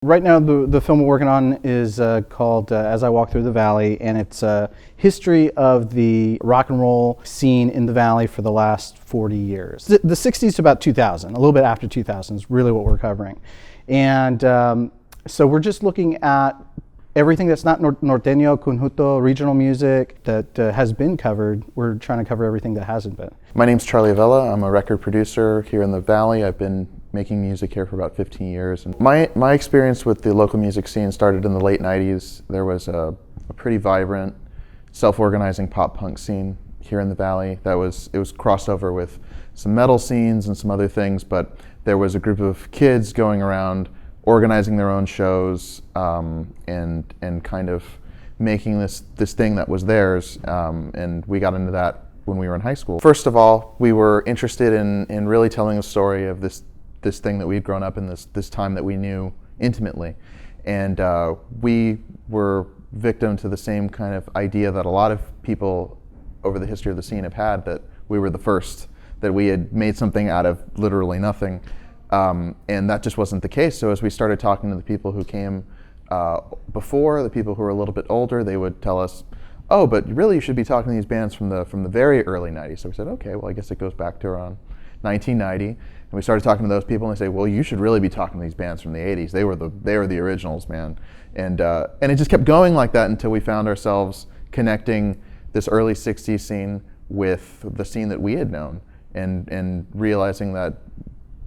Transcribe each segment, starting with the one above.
Right now, the film we're working on is called As I Walk Through the Valley, and it's a history of the rock and roll scene in the Valley for the last 40 years. The 60s to about 2000, a little bit after 2000 is really what we're covering. And so we're just looking at everything that's not norteño, conjunto, regional music that has been covered. We're trying to cover everything that hasn't been. My name's Charlie Vela. I'm a record producer here in the Valley. I've been making music here for about 15 years. And my experience with the local music scene started in the late 90s. There was a pretty vibrant, self-organizing pop punk scene here in the Valley. It was crossed over with some metal scenes and some other things, but there was a group of kids going around organizing their own shows and kind of making this thing that was theirs, and we got into that when we were in high school. First of all, we were interested in really telling a story of this thing that we'd grown up in, this time that we knew intimately, and we were victim to the same kind of idea that a lot of people over the history of the scene have had, that we were the first, that we had made something out of literally nothing. And that just wasn't the case. So as we started talking to the people who came before, the people who were a little bit older, they would tell us, oh, but really you should be talking to these bands from the very early 90s. So we said, okay, well, I guess it goes back to around 1990. And we started talking to those people, and they say, well, you should really be talking to these bands from the 80s. They were the originals, man. And it just kept going like that until we found ourselves connecting this early 60s scene with the scene that we had known, and realizing that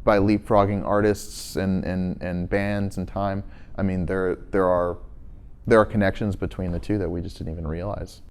by leapfrogging artists and bands and time, I mean, there are connections between the two that we just didn't even realize.